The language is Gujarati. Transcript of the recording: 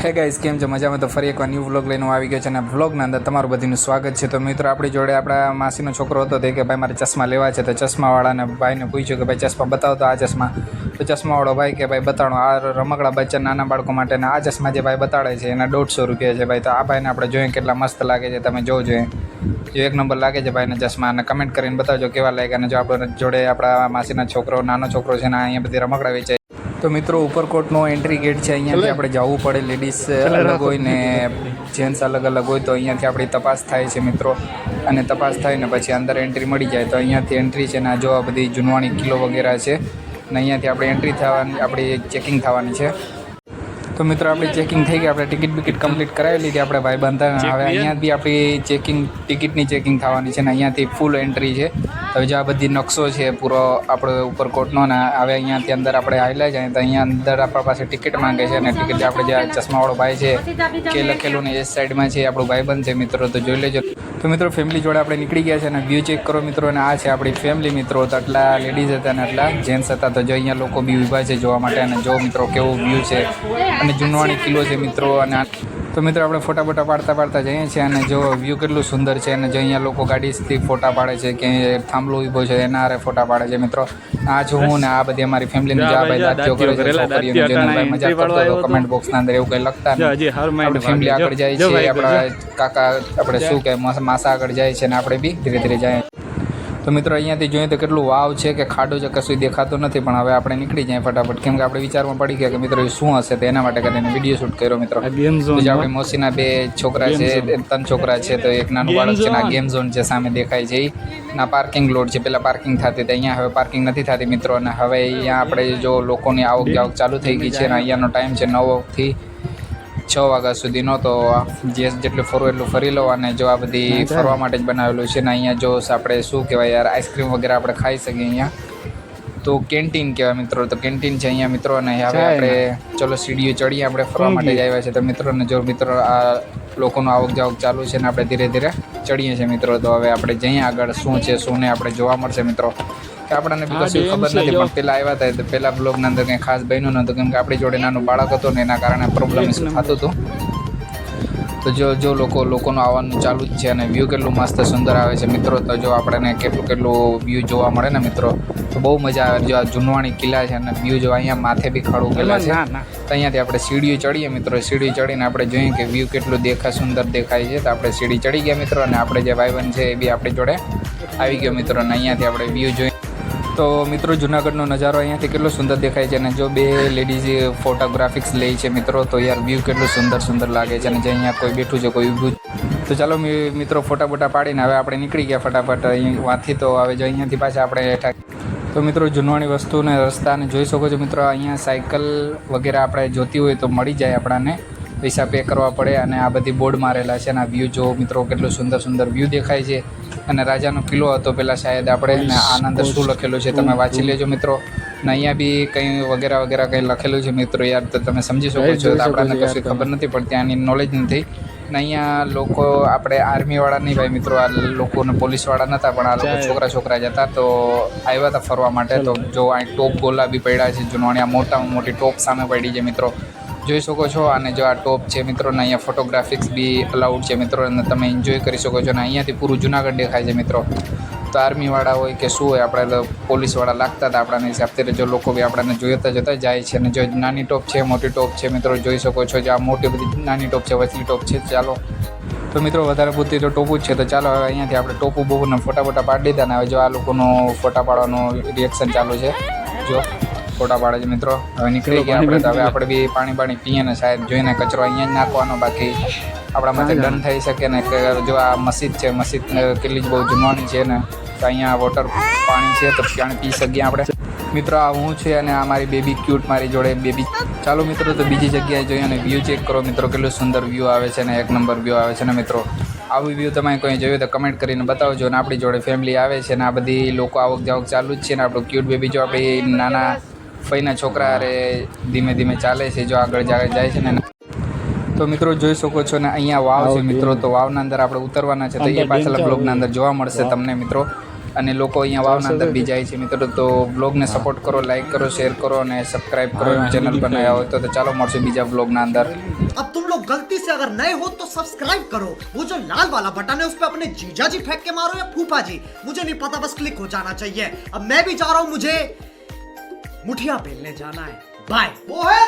હે ગાઈસ, કેમ છો? મજામાં? તો ફરી એકવાર ન્યૂ વ્લોગ લઈને આવી ગયો છે અને વ્લોગના અંદર તમારું બધીનું સ્વાગત છે. તો મિત્રો, આપણી જોડે આપણા માસીનો છોકરો હતો તે કે ભાઈ મારે ચશ્મા લેવા છે. તો ચશ્માવાળાને ભાઈને પૂછ્યું કે ભાઈ ચશ્મા બતાવો તો આ ચશ્મા. તો ચશ્માવાળો ભાઈ કે ભાઈ બતાડો આ રમકડા બચ્ચા નાના બાળકો માટેના આ ચશ્મા જે ભાઈ બતાડે છે એના 150 રૂપિયા છે ભાઈ. તો આ ભાઈને આપણે જોઈએ કેટલા મસ્ત લાગે છે, તમે જોજો. જો એક નંબર લાગે છે ભાઈને ચશ્મા, અને કમેન્ટ કરીને બતાવજો કેવા લાગ્યા. અને જો આપણે જોડે આપણા માસીના છોકરો નાનો છોકરો છે ને અહીંયા બધી રમકડા વેચાય. તો મિત્રો, ઉપરકોટનો એન્ટ્રી ગેટ છે, અહીંયાથી આપણે જવું પડે. લેડીઝ અલગ હોય ને જેન્ટ્સ અલગ અલગ હોય, તો અહીંયાથી આપણી તપાસ થાય છે મિત્રો. અને તપાસ થાય ને પછી અંદર એન્ટ્રી મળી જાય. તો અહીંયાથી એન્ટ્રી છે ને જો આ બધી જૂનવાણી કિલો વગેરે છે ને અહીંયાથી આપણે એન્ટ્રી થવાની, આપણી ચેકિંગ થવાની છે. તો મિત્રો, આપણી ચેકિંગ થઈ ગઈ, આપણે ટિકિટ બિકિટ કમ્પ્લીટ કરાવી લીધી આપણે ભાઈ બંધા. હવે અહીંયા બી આપણી ટિકિટની ચેકિંગ થવાની છે ને અહીંયાથી ફૂલ એન્ટ્રી છે. હવે જો આ બધી નકશો છે પૂરો આપણો ઉપરકોટનો ને હવે અહીંયાથી અંદર આપણે હાઈલાઈ જાય તો અહીંયા અંદર આપણા પાસે ટિકિટ માંગે છે. અને ટિકિટ આપણે જે ચશ્માવાળો ભાઈ છે કે લખેલું ને એ સાઈડમાં છે આપણું ભાઈબંધ છે મિત્રો, તો જોઈ લેજો. તો મિત્રો, ફેમિલી જોડે આપણે નીકળી ગયા છે અને વ્યૂ ચેક કરો મિત્રો. અને આ છે આપણી ફેમિલી મિત્રો. તો આટલા લેડીઝ હતા અને આટલા જેન્ટ્સ હતા. તો જો અહીંયા લોકો બી ઊભા છે જોવા માટે. અને જો મિત્રો કેવું વ્યૂ છે અને જૂનવાણી કિલ્લો છે મિત્રો. અને તો મિત્રો, આપણે ફોટા બોટા પાડતા જઈએ છીએ અને જો વ્યૂ કેટલું સુંદર છે. અને જો અહીંયા લોકો ગાડીથી ફોટા પાડે છે કે થાંભલો ઊભો છે એના હારે ફોટા પાડે છે મિત્રો. આ જો હું ને આ બધી અમારી ફેમિલીની જે આ ભાઈ દાંતીઓ કરે છે છોકરીઓને જોઈને ભાઈ મજા કરતો હતો કમેન્ટ બોક્સના અંદર એવું કંઈ લખતા નહીં. આપણી ફેમિલી આગળ જાય છે, આપણા કાકા આપણે શું કહે માસા આગળ જાય છે ને આપણે બી ધીરે ધીરે જાય. તો મિત્રો, અહીંયાથી જોઈએ તો કેટલું વાવ છે કે ખાડો છે કશું દેખાતું નથી. પણ હવે આપણે નીકળી જાય ફટાફટ, કેમ કે આપણે વિચારમાં પડી ગયા કે મિત્રો એ શું હશે. તો એના માટે કરીને વિડીયો શૂટ કર્યો મિત્રો. જે આપણી મોસીના 2 છોકરા છે, 3 છોકરા છે. તો એક નાનું બાળક છે ને આ ગેમ ઝોન છે સામે દેખાય છે ના પાર્કિંગ લોડ છે. પહેલાં પાર્કિંગ થતી હતી, અહીંયા હવે પાર્કિંગ નથી થતી મિત્રો. અને હવે અહીંયા આપણે જો લોકોની આવક જાવક ચાલુ થઈ ગઈ છે અને અહીંયાનો ટાઈમ છે 9 થી 6 વાગ્યા સુધીનો. તો જેટલું ફરવું એટલું ફરી લો. અને જો આ બધી ફરવા માટે જ બનાવેલું છે ને અહીંયા જો આપણે શું કહેવાય યાર આઈસ્ક્રીમ વગેરે આપણે ખાઈ શકીએ અહીંયા. તો કેન્ટીન કહેવાય મિત્રો. તો કેન્ટીન છે અહીંયા મિત્રો. અને હવે આપણે ચલો સીડીઓ ચડીએ, આપણે ફરવા માટે જ આવ્યા છે. તો મિત્રો ને જો મિત્રો આ લોકોનું આવક જાવક ચાલુ છે ને આપણે ધીરે ધીરે ચડીએ છીએ મિત્રો. તો હવે આપણે જઈએ આગળ શું છે શું નહીં આપણે જોવા મળશે મિત્રો. કે આપણને બી કશું ખબર નથી, પણ પહેલાં આવ્યા હતા તો પહેલાં બ્લોગના અંદર કંઈ ખાસ બન્યું નહોતું, કેમ કે આપણી જોડે નાનું બાળક હતું ને એના કારણે પ્રોબ્લેમ શું થતું હતું. તો જો લોકોનું આવવાનું ચાલુ જ છે અને વ્યૂ કેટલું મસ્ત સુંદર આવે છે મિત્રો. તો જો આપણને કેટલું વ્યૂ જોવા મળે ને મિત્રો, તો બહુ મજા આવે. જો આ જૂનવાણી કિલ્લા છે અને વ્યૂ જો અહીંયા માથે બી ખડું ગયેલા છે. તો અહીંયાથી આપણે સીડીઓ ચડીએ મિત્રો. સીડી ચડીને આપણે જોઈએ કે વ્યૂ કેટલું સુંદર દેખાય છે. તો આપણે સીડી ચડી ગયા મિત્રો. અને આપણે જે ભાઈબંધ છે એ બી આપણી જોડે આવી ગયો મિત્રો. અને અહીંયાથી આપણે વ્યૂ જોઈએ તો મિત્રો જૂનાગઢનો નજારો અહીંયાથી કેટલો સુંદર દેખાય છે. અને જો 2 લેડીઝ ફોટોગ્રાફિક્સ લે છે મિત્રો. તો યાર વ્યૂ કેટલું સુંદર લાગે છે. અને જે અહીંયા કોઈ બેઠું છે કોઈ ઊભું. તો ચાલો મિત્રો ફોટા બોટા પાડીને હવે આપણે નીકળી ગયા ફટાફટ અહીંયાથી. તો હવે જો અહીંયાથી પાછા આપણે હેઠા. તો મિત્રો, જૂનવાણી વસ્તુને રસ્તાને જોઈ શકો છો મિત્રો. અહીંયા સાયકલ વગેરે આપણે જોતી હોય તો મળી જાય આપણને, પૈસા પે કરવા પડે. અને આ બધી બોર્ડ મારેલા છે અને આ વ્યૂ જો મિત્રો કેટલું સુંદર વ્યૂ દેખાય છે. અને રાજાનો કિલ્લો હતો પહેલાં શાયદ આપણે, ને આના અંદર શું લખેલું છે તમે વાંચી લેજો મિત્રો. ને અહીંયા બી કંઈ વગેરે કંઈ લખેલું છે મિત્રો યાર, તો તમે સમજી શકો છો. તો આપણને કશું ખબર નથી પડતી, આની નોલેજ નથી. ને અહીંયા લોકો આપણે આર્મીવાળા નહીં ભાઈ મિત્રો, આ લોકોને પોલીસવાળા નહોતા, પણ આ લોકો છોકરા જ હતા. તો આવ્યા હતા ફરવા માટે. તો જો આ ટોપ ગોલા બી પડ્યા છે જૂનવાણી, આ મોટામાં મોટી ટોપ સામે પડી છે મિત્રો, જોઈ શકો છો. અને જો આ ટોપ છે મિત્રો ને અહીંયા ફોટોગ્રાફિક્સ બી અલાઉડ છે મિત્રો. અને તમે એન્જોય કરી શકો છો. અને અહીંયાથી પૂરું જૂનાગઢ દેખાય છે મિત્રો. તો આર્મીવાળા હોય કે શું હોય, આપણે પોલીસવાળા લાગતા હતા આપણાને હિસાબથી. જો લોકો બી આપણને જોતા જાય છે. અને જો નાની ટોપ છે મોટી ટોપ છે મિત્રો, જોઈ શકો છો. જો આ મોટી બધી નાની ટોપ છે, વચલી ટોપ છે. ચાલો તો મિત્રો, વધારે પૂરતી તો ટોપું જ છે. તો ચાલો હવે અહીંયાથી આપણે ટોપું બોપુને ફોટા પાડી દીધા. ને હવે જો આ લોકોનું ફોટા પાડવાનું રિએક્શન ચાલુ છે. જો ફોટા પાડે છે મિત્રો. હવે નીકળી ગયા આપણે. તો હવે આપણે બી પાણી પીએ ને શાયદ જોઈને કચરો અહીંયા જ નાખવાનો, બાકી આપણા માટે દંડ થઈ શકે ને. જો આ મસ્જિદ છે, મસ્જિદ કેટલી જ બહુ જૂનવાણી છે ને. તો અહીંયા વોટર પાણી છે તો પાણી પી શકીએ આપણે મિત્રો. આ હું છે અને આ મારી બેબી ક્યુટ મારી જોડે બેબી. ચાલો મિત્રો, તો બીજી જગ્યાએ જોઈએ અને વ્યૂ ચેક કરો મિત્રો. કેટલું સુંદર વ્યૂ આવે છે ને, 1 નંબર વ્યૂ આવે છે ને મિત્રો. આવું વ્યૂ તમે કોઈ જોયું તો કમેન્ટ કરીને બતાવજો. અને આપણી જોડે ફેમિલી આવે છે ને આ બધી લોકો આવક જાવક ચાલુ જ છે. ને આપણું ક્યુટ બેબી જો આપણી નાના ફઈના છોકરા અરે ધીમે ચાલે છે, જો આગળ જાય છે ને. તો મિત્રો જોઈ શકો છો ને અહીંયા વાવ છે મિત્રો. તો વાવના અંદર આપણે ઉતરવાના છે. તો એ પાછળના બ્લોગના અંદર જોવા મળશે તમને મિત્રો. અને લોકો અહીંયા વાવના અંદર બી જાય છે મિત્રો. તો બ્લોગને સપોર્ટ કરો, લાઈક કરો, શેર કરો અને સબસ્ક્રાઈબ કરો. ચેનલ પર નયા હોય તો ચાલો મળશું બીજા બ્લોગના અંદર. अब तुम लोग गलती से अगर नए हो तो सब्सक्राइब करो. वो जो लाल वाला बटन है उस पे अपने जीजा जी फेंक के मारो या फूफा जी, मुझे नहीं पता, बस क्लिक हो जाना चाहिए. अब मैं भी जा रहा हूं, मुझे मुठिया बेलने जाना है. बाय. वो है